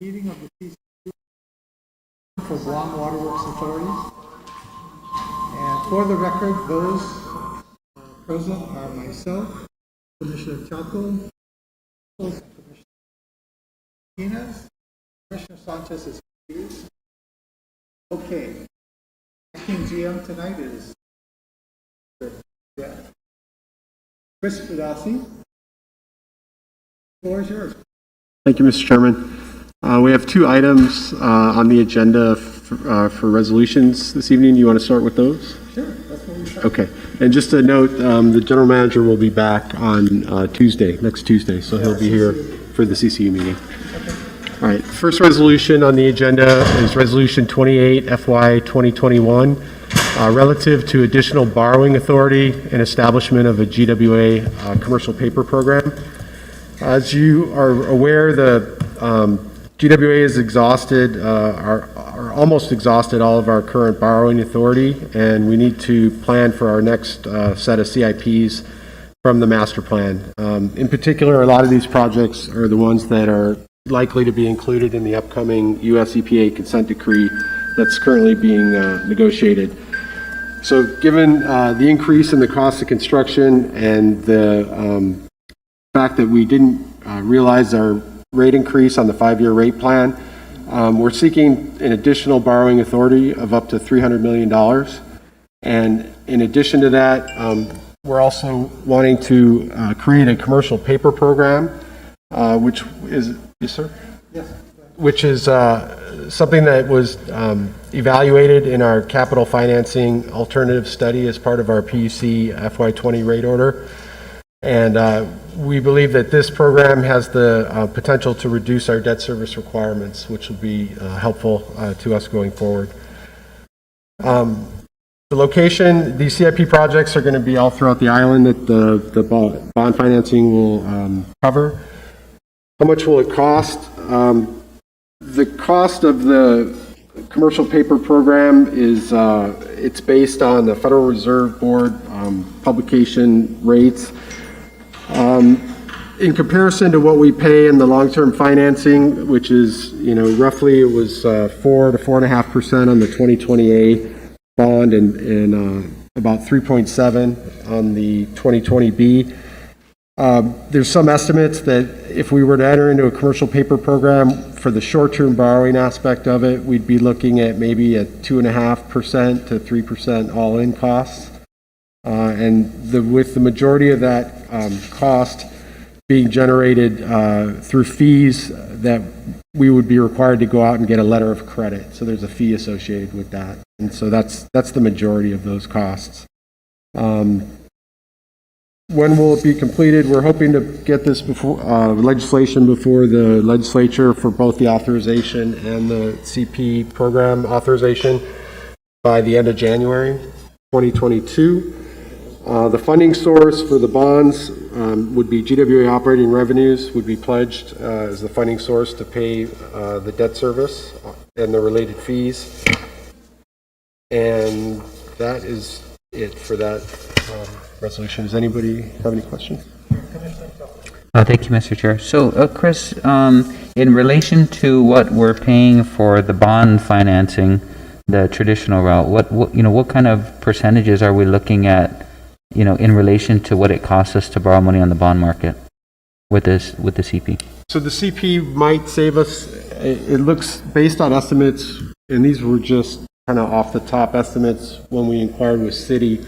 Meeting of the CCU for Guam Waterworks Authority. And for the record, those present are myself, Commissioner Chaco, Commissioner Martinez, Commissioner Sanchez is excused. Okay. Acting GM tonight is Chris Fidasi. The floor is yours. Thank you, Mr. Chairman. We have two items on the agenda for resolutions this evening. You want to start with those? Sure, that's what we start. Okay. And just a note, the general manager will be back on next Tuesday, so he'll be here for the CCU meeting. Okay. All right. First resolution on the agenda is Resolution 28 FY 2021, relative to additional borrowing authority and establishment of a GWA commercial paper program. As you are aware, the GWA has exhausted, are almost exhausted all of our current borrowing authority, and we need to plan for our next set of CIPs from the master plan. In particular, a lot of these projects are the ones that are likely to be included in the upcoming US EPA consent decree that's currently being negotiated. So given the increase in the cost of construction and the fact that we didn't realize our rate increase on the 5-year rate plan, we're seeking an additional borrowing authority of up to $300 million. And in addition to that, we're also wanting to create a commercial paper program, which is, yes, sir? Yes. Which is something that was evaluated in our capital financing alternative study as part of our PUC FY20 rate order. And we believe that this program has the potential to reduce our debt service requirements, which will be helpful to us going forward. The location, these CIP projects are going to be all throughout the island that the bond financing will cover. How much will it cost? The cost of the commercial paper program is it's based on the Federal Reserve Board publication rates. In comparison to what we pay in the long-term financing, which is, roughly it was 4 to 4.5% on the 2020A bond and about 3.7 on the 2020B. There's some estimates that if we were to enter into a commercial paper program for the short-term borrowing aspect of it, we'd be looking at maybe a 2.5% to 3% all-in costs. And with the majority of that cost being generated through fees that we would be required to go out and get a letter of credit. So there's a fee associated with that. And so that's the majority of those costs. When will it be completed? We're hoping to get this before legislation before the legislature for both the authorization and the CP program authorization by the end of January 2022. The funding source for the bonds would be GWA operating revenues would be pledged as the funding source to pay the debt service and the related fees. And that is it for that resolution. Does anybody have any questions? Thank you, Mr. Chair. So, Chris, in relation to what we're paying for the bond financing, the traditional route, what kind of percentages are we looking at, in relation to what it costs us to borrow money on the bond market with the CP? So the CP might save us, it looks based on estimates, and these were just kind of off the top estimates when we inquired with Citi.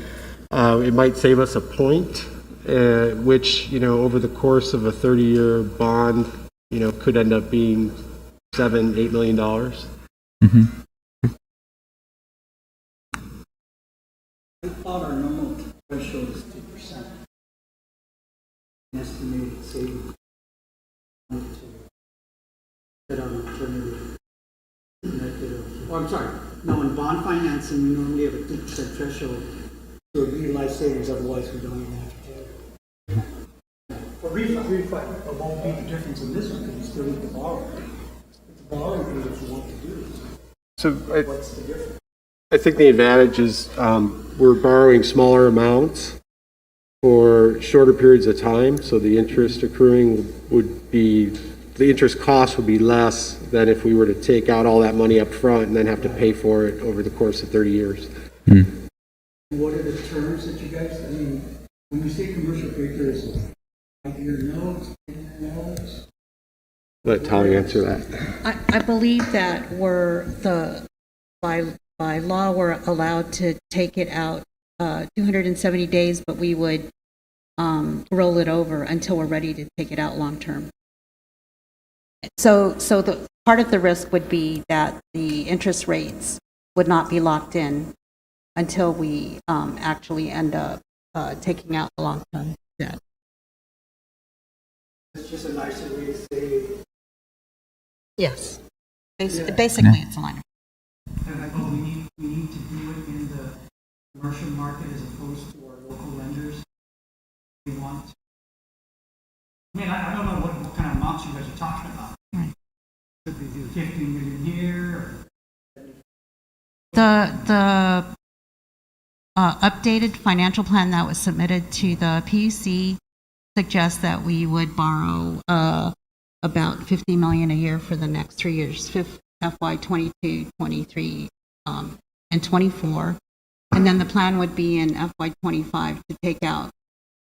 It might save us a point, which, over the course of a 30-year bond, could end up being $7-8 million. Mm-hmm. I thought our normal threshold is 2%. An estimated savings to get our alternative method. I'm sorry. No, in bond financing, we normally have a 2% threshold to realize savings. Otherwise, we don't even have to. For refi, it won't be the difference in this one because you still need to borrow. It's borrowing thing that you want to do. So What's the difference? I think the advantage is we're borrowing smaller amounts for shorter periods of time, so the interest accruing would be the interest cost would be less than if we were to take out all that money up front and then have to pay for it over the course of 30 years. What are the terms that you guys, I mean, when you say commercial paper, is it 5-year notes, 10-year notes? Let Tali answer that. I believe that by law, we're allowed to take it out 270 days, but we would roll it over until we're ready to take it out long term. So the part of the risk would be that the interest rates would not be locked in until we actually end up taking out the long term debt. It's just a nicer way to say, Yes. Basically, it's a line. and I think we need to do it in the commercial market as opposed to our local lenders. We want to. I mean, I don't know what kind of amounts you guys are talking about. Right. Could be 15 million a year, or The updated financial plan that was submitted to the PUC suggests that we would borrow about $50 million a year for the next 3 years, FY 22, 23, and 24. And then the plan would be in FY 25 to take out,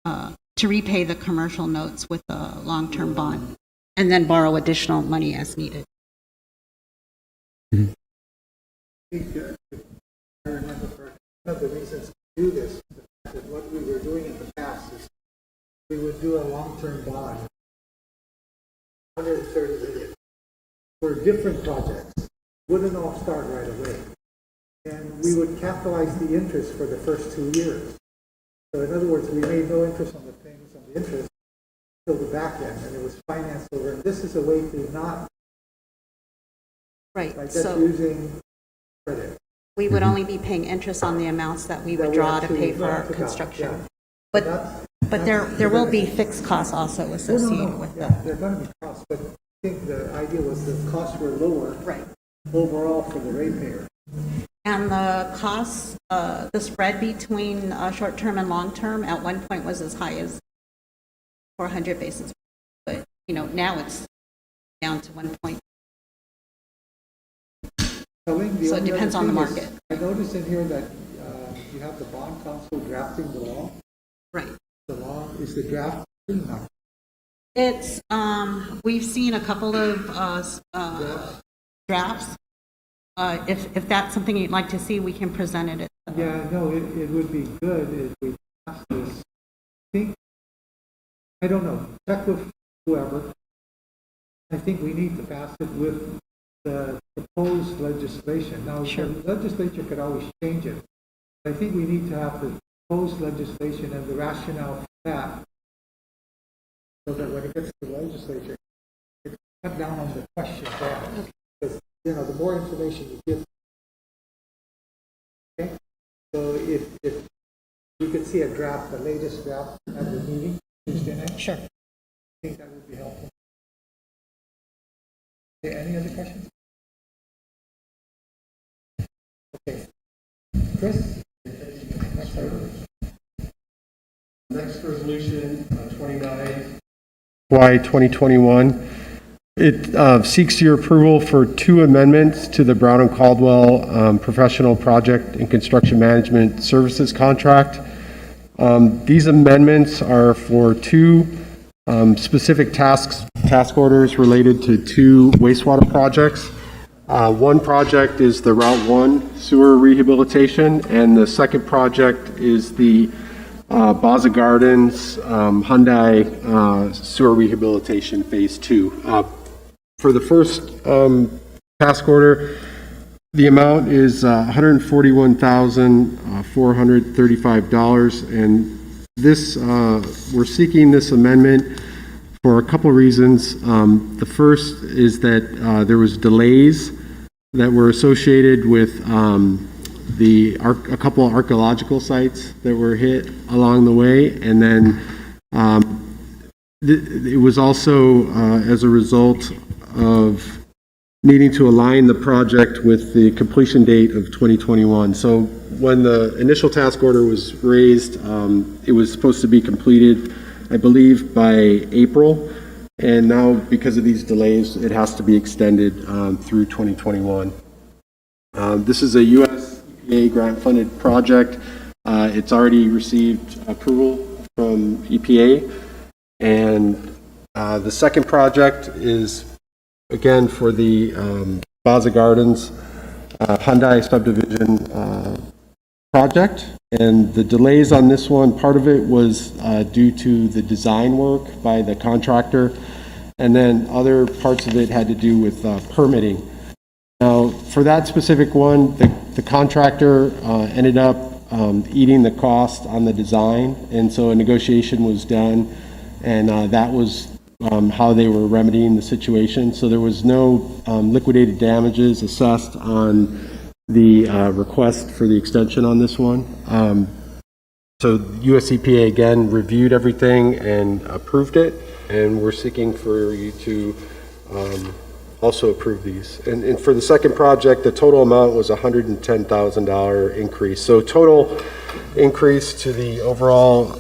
to repay the commercial notes with a long-term bond, and then borrow additional money as needed. I think, if I remember correctly, one of the reasons to do this, is the fact that what we were doing in the past is we would do a long-term bond, 130 million, for different projects. Wouldn't all start right away. And we would capitalize the interest for the first 2 years. So in other words, we made no interest on the payments on the interest till the back end, and it was financed over. And this is a way to not, Right. by just So using credit. we would only be paying interest on the amounts that we would draw to pay for our construction. But there will be fixed costs also associated with Yeah, that. they're going to be costs, but I think the idea was the costs were lower Right. overall for the ratepayer. And the costs, the spread between short-term and long-term at one point was as high as 400 basis points. But, now it's down to 1 point. So So it depends on the market. I noticed in here that you have the bond council drafting the law. Right. The law is the draft. No. It's, we've seen a couple of drafts. If that's something you'd like to see, we can present it. Yeah, no, it would be good if we pass this. I don't know, check with whoever. I think we need to pass it with the proposed legislation. Now, Sure. the legislature could always change it. I think we need to have the proposed legislation and the rationale for that, so that when it gets to the legislature, it cut down on the question there. Because, the more information you give. Okay? So if you could see a draft, the latest draft at the meeting Tuesday night. Sure. I think that would be helpful. Okay, any other questions? Okay. Chris? Next item. Next resolution, 29. FY 2021. It seeks your approval for 2 amendments to the Brown and Caldwell Professional Project and Construction Management Services Contract. These amendments are for 2 specific task orders related to 2 wastewater projects. One project is the Route 1 sewer rehabilitation, and the second project is the Baza Gardens Hyundai sewer rehabilitation phase 2. For the first task order, the amount is $141,435, and this we're seeking this amendment for a couple reasons. The first is that there was delays that were associated with a couple of archaeological sites that were hit along the way, and then it was also as a result of needing to align the project with the completion date of 2021. So when the initial task order was raised, it was supposed to be completed, I believe, by April. And now, because of these delays, it has to be extended through 2021. This is a U.S. EPA grant-funded project. It's already received approval from EPA. And the second project is, again, for the Baza Gardens Hyundai subdivision project. And the delays on this one, part of it was due to the design work by the contractor, and then other parts of it had to do with permitting. Now, for that specific one, the contractor ended up eating the cost on the design, and so a negotiation was done, and that was how they were remedying the situation. So there was no liquidated damages assessed on the request for the extension on this one. So US EPA again reviewed everything and approved it, and we're seeking for you to also approve these. And for the second project, the total amount was $110,000 increase. So total increase to the overall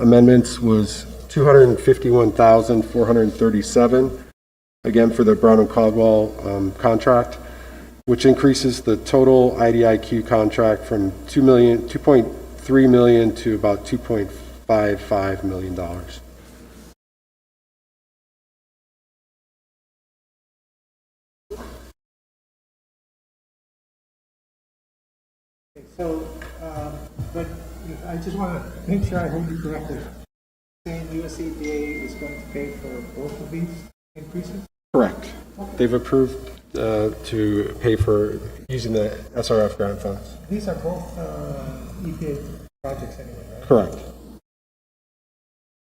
amendments was $251,437, again for the Brown and Caldwell contract, which increases the total IDIQ contract from $2.3 million to about $2.55 million. So, but I just want to make sure I heard you correctly. Saying US EPA is going to pay for both of these increases? Correct. They've approved to pay for using the SRF grant funds. These are both EPA projects anyway, right? Correct.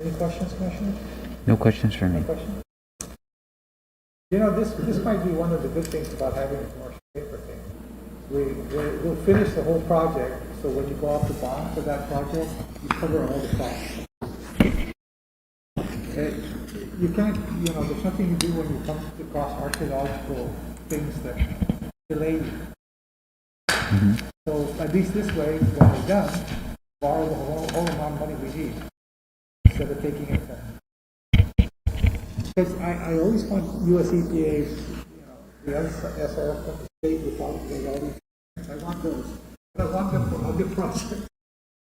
Any questions, Commissioner? No questions for me. Question? You know, this might be one of the good things about having a commercial paper thing. We'll finish the whole project, so when you go off the bond for that project, you cover all the costs. You can't, you know, there's nothing you do when you come across archaeological things that delay you. So at least this way, when we're done, borrow the whole amount of money we need instead of taking it from. Because I always want US EPA, you know, the other SRF from the state without all these. I want those. But I want them for other projects,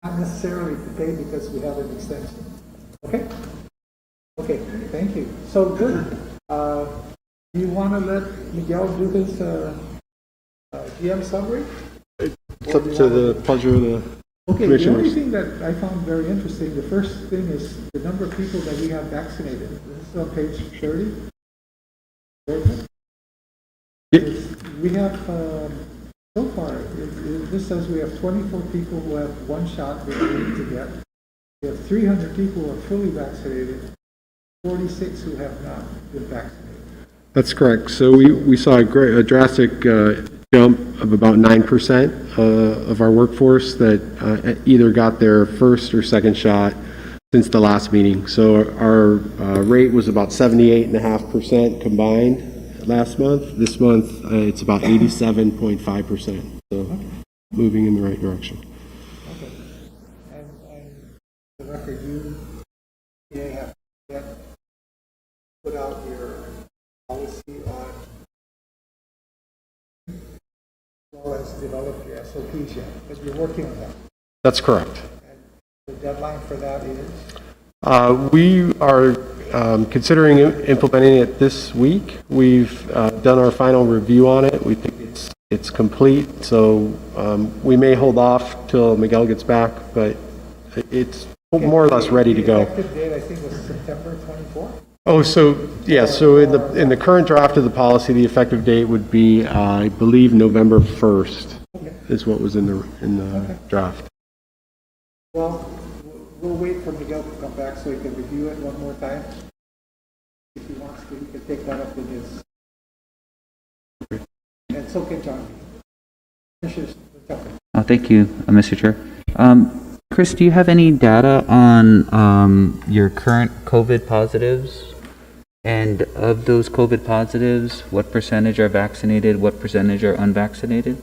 not necessarily to pay because we have an extension. Okay? Okay, thank you. So good. Do you want to let Miguel do his GM summary? It's up to the pleasure of the Okay, the only commissioners. thing that I found very interesting, the first thing is the number of people that we have vaccinated. This is on page 30. We have, so far, this says we have 24 people who have one shot they're waiting to get. We have 300 people who are fully vaccinated, 46 who have not been vaccinated. That's correct. So we saw a drastic jump of about 9% of our workforce that either got their first or second shot since the last meeting. So our rate was about 78.5% combined last month. This month it's about 87.5%. So moving in the right direction. Okay. And the record, you have yet put out your policy on, as well as develop your SOPs yet, because you're working on that. That's correct. And the deadline for that is? We are considering implementing it this week. We've done our final review on it. We think it's complete, so we may hold off till Miguel gets back, but it's more or less ready to go. The effective date, I think, was September 24th? Oh, so, yeah, so in the current draft of the policy, the effective date would be, I believe, November 1st is what was in the draft. Well, we'll wait for Miguel to come back so he can review it one more time. If he wants to, he can take that up with his. And so can John. Oh, thank you, Mr. Chair. Chris, do you have any data on your current COVID positives? And of those COVID positives, what percentage are vaccinated, what percentage are unvaccinated?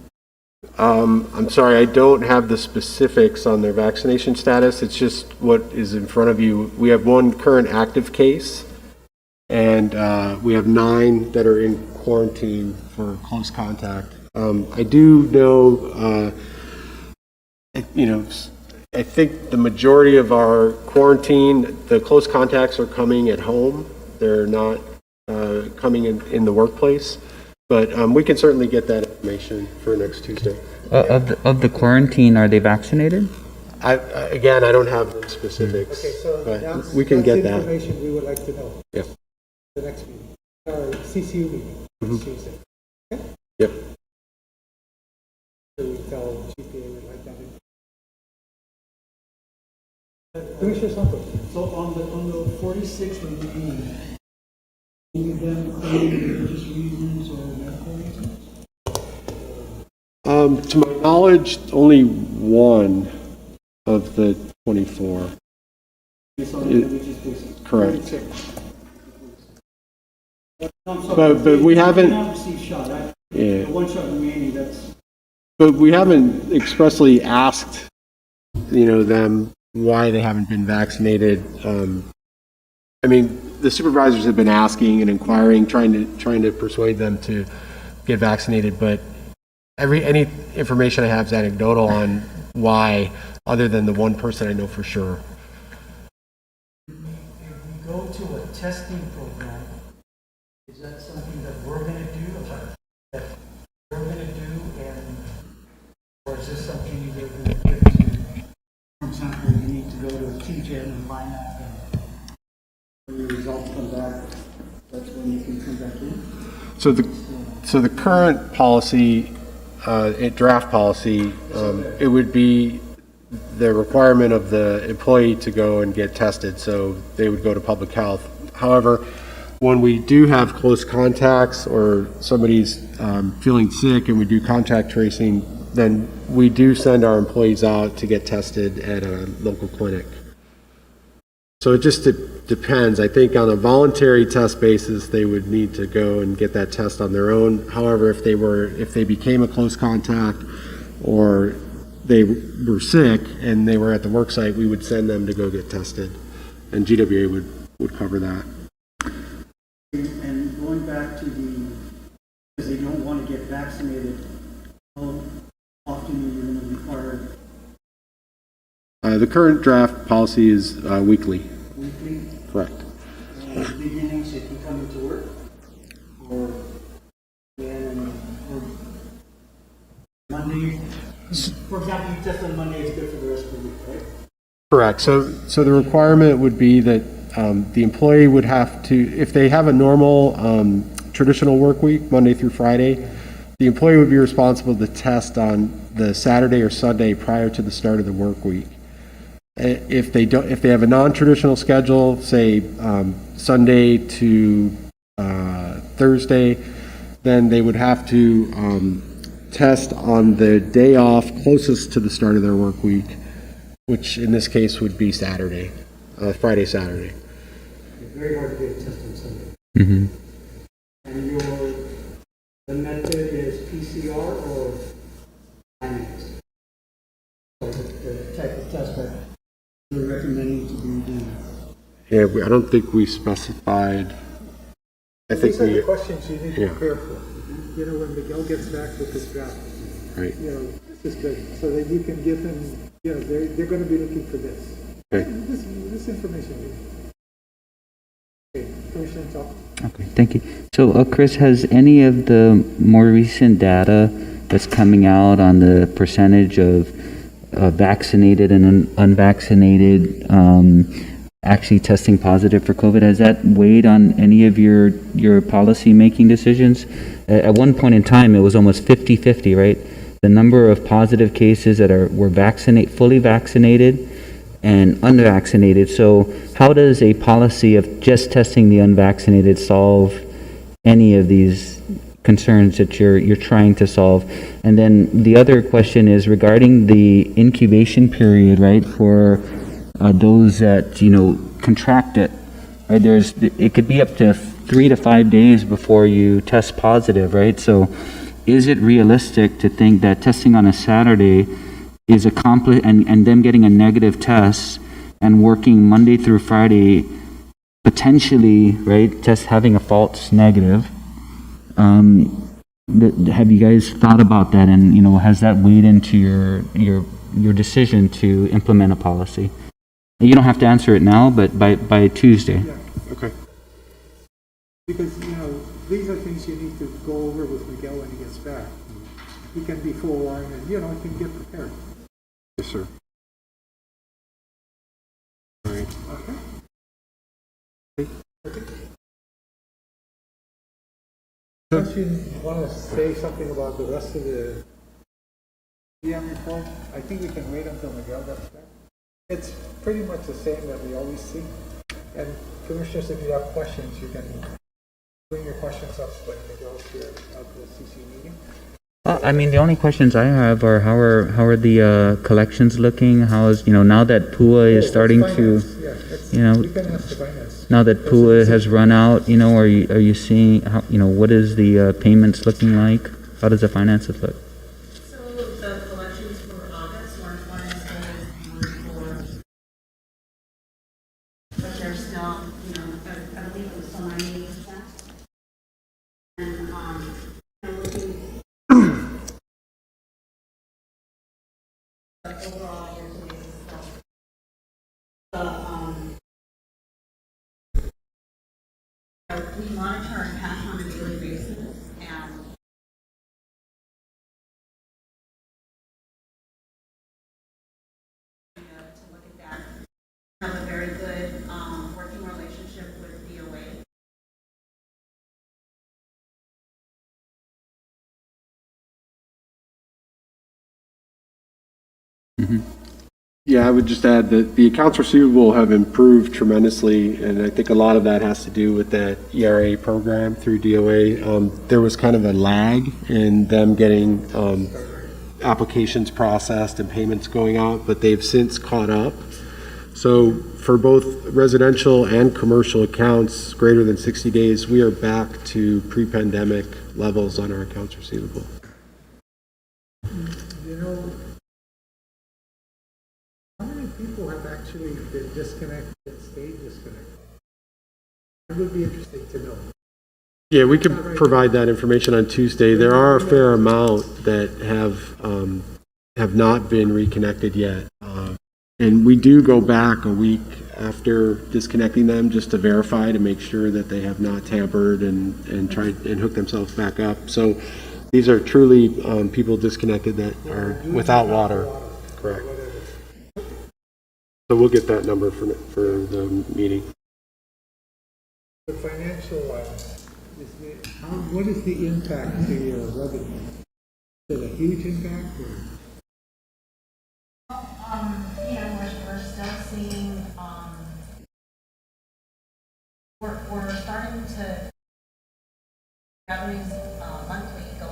I'm sorry, I don't have the specifics on their vaccination status. It's just what is in front of you. We have one current active case, and we have 9 that are in quarantine for close contact. I do know, I think the majority of our quarantine, the close contacts are coming at home. They're not coming in the workplace, but we can certainly get that information for next Tuesday. Of the quarantine, are they vaccinated? Again, I don't have the specifics, Okay, so but that's, we can get that. information we would like to know. Yeah. The next meeting, CCU meeting, next Tuesday. Yep. So we tell GPA we'd like that. Commissioner Santos. So on the 46 remaining, any of them claim religious reasons or medical reasons? To my knowledge, only one of the 24. Based on the religious basis? Correct. No, I'm sorry, But we haven't- They not received shot, right? Yeah. The one shot remaining, that's... But we haven't expressly asked, them why they haven't been vaccinated. I mean, the supervisors have been asking and inquiring, trying to persuade them to get vaccinated, but any information I have is anecdotal on why, other than the one person I know for sure. If we go to a testing program, is that something that we're going to do, that we're going to do, or is this something you give to, for example, you need to go to a TGen and line up, and when your results come back, that's when you can come back in? So the current policy, draft policy, it would be the requirement of the employee to go and get tested, so they would go to public health. However, when we do have close contacts or somebody's feeling sick and we do contact tracing, then we do send our employees out to get tested at a local clinic. So it just depends. I think on a voluntary test basis, they would need to go and get that test on their own. However, if they became a close contact or they were sick and they were at the work site, we would send them to go get tested, and GWA would cover that. And going back to because they don't want to get vaccinated, how often are you going to require The current draft policy is weekly. weekly? Correct. And at the beginnings, if you come into work, or Monday, for example, you test on Monday, it's good for the rest of the week, right? Correct. So the requirement would be that the employee would have to, if they have a normal traditional work week, Monday through Friday, the employee would be responsible to test on the Saturday or Sunday prior to the start of the work week. If they have a non-traditional schedule, say Sunday to Thursday, then they would have to test on the day off closest to the start of their work week, which in this case would be Saturday, Friday, Saturday. It's very hard to get a test on Sunday. Mm-hmm. And the method is PCR or INX? Or the type of test that you're recommending to be done? Yeah, I don't think we specified. I think These are the we, questions you need to yeah. prepare for. When Miguel gets back with his draft, right. this is good, so that you can give them, they're going to be looking for this. Okay. This information. Okay, Commissioner Top. Okay, thank you. So, Chris, has any of the more recent data that's coming out on the percentage of vaccinated and unvaccinated actually testing positive for COVID, has that weighed on any of your policy making decisions? At one point in time, it was almost 50-50, right? The number of positive cases that were fully vaccinated and unvaccinated. So how does a policy of just testing the unvaccinated solve any of these concerns that you're trying to solve? And then the other question is regarding the incubation period, right, for those that contract it. Right, it could be up to 3 to 5 days before you test positive, right? So is it realistic to think that testing on a Saturday is and them getting a negative test and working Monday through Friday potentially, right, just having a false negative. Have you guys thought about that, and has that weighed into your decision to implement a policy? You don't have to answer it now, but by Tuesday. Okay. Because, these are things you need to go over with Miguel when he gets back. He can be forewarned and, he can get prepared. Yes, sir. All right. Unless you want to say something about the rest of the DM report, I think we can wait until Miguel gets back. It's pretty much the same that we always see. And commissioners, if you have questions, you can bring your questions up when Miguel's here at the CC meeting. I mean, the only questions I have are how are the collections looking? How is now that PUA is starting to, We can ask the finance. now that PUA has run out, are you seeing how what is the payments looking like? How does the finances look? So the collections for August weren't one as good as they were for, but they're still, I believe it was still 98%. And, looking overall year to date stuff. We monitor our cash on a daily basis, and to look at that. Have a very good working relationship with DOA. Yeah, I would just add that the accounts receivable have improved tremendously, and I think a lot of that has to do with that ERA program through DOA. There was kind of a lag in them getting applications processed and payments going out, but they've since caught up. So for both residential and commercial accounts greater than 60 days, we are back to pre-pandemic levels on our accounts receivable. How many people have actually been disconnected and stayed disconnected? It would be interesting to know. Yeah, we could provide that information on Tuesday. There are a fair amount that have not been reconnected yet. And we do go back a week after disconnecting them just to verify to make sure that they have not tampered and tried and hooked themselves back up. So these are truly people disconnected that are without water. Correct. So we'll get that number for the meeting. The financial, what is the impact to your revenue? Is it a huge impact? Or? We're still seeing, we're starting to revenues monthly go.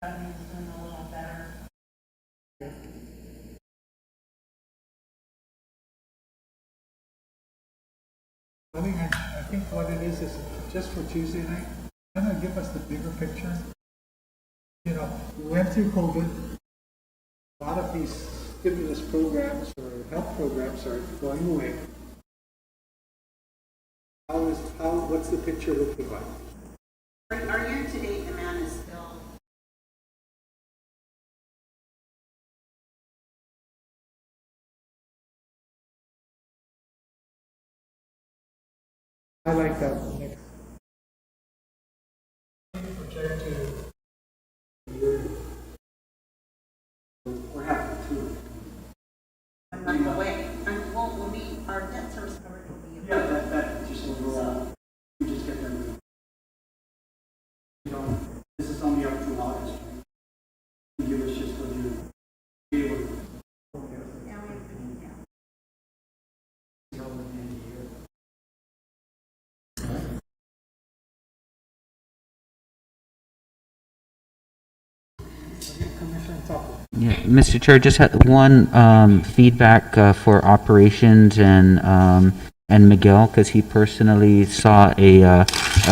Revenues doing a little better. I think what it is just for Tuesday night, kind of give us the bigger picture. We went through COVID. A lot of these stimulus programs or health programs are going away. What's the picture looking like? Our year-to-date demand is still. I like that next. Project to year. We're happy too. I'm not away. We'll be, our debt service coverage will be. Yeah, that just overall, we just get them. This is only up to August, right? You give us just what you be able to. Yeah, Mr. Chair, just had one feedback for operations and Miguel, because he personally saw a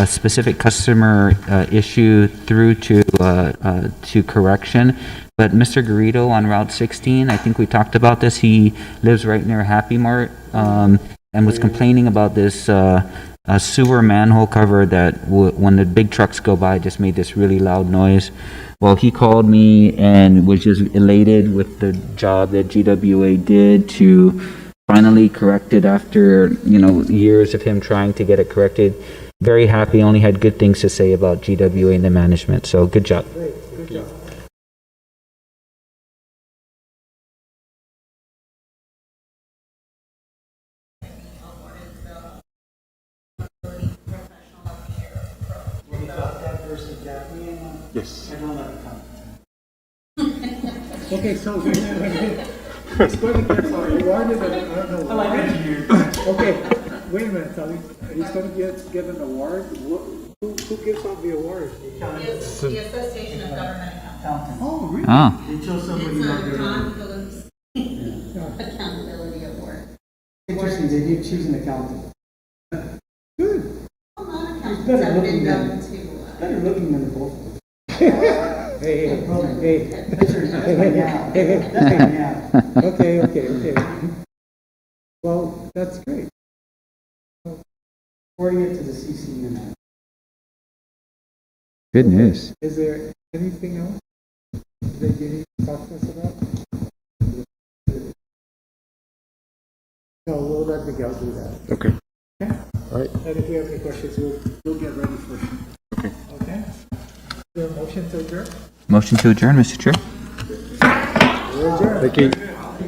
specific customer issue through to correction. but Mr. Garrido on Route 16, I think we talked about this. He lives right near Happy Mart, and was complaining about this a sewer manhole cover that when the big trucks go by just made this really loud noise. Well, he called me and was just elated with the job that GWA did to finally correct it after, years of him trying to get it corrected. Very happy, only had good things to say about GWA and the management, so good job. Good job. Yes. I don't have a comment. Okay, so it's going to get awarded, I don't know. Oh, I read you. Okay, wait a minute, Tony. He's going to get an award? Who gives out the award? The Association of Government Accountants. Oh, really? Oh, They chose somebody It's not a there. John Phillips Accountability Award. Interesting, they did choose an accountant. Good. A lot of accountants better have looking been than- known to, Better looking than the both of us. Hey. That's my gal. That's my gal. Okay. Well, that's great. Forwarding it to the CCU now. good news. Is there anything else that you need to talk to us about? No, we'll let Miguel do that. Okay. All right. And if we have any questions, we'll get ready for you. Okay. Okay? Is there a motion to adjourn? Motion to adjourn, Mr. Chair. We're adjourned. Thank you.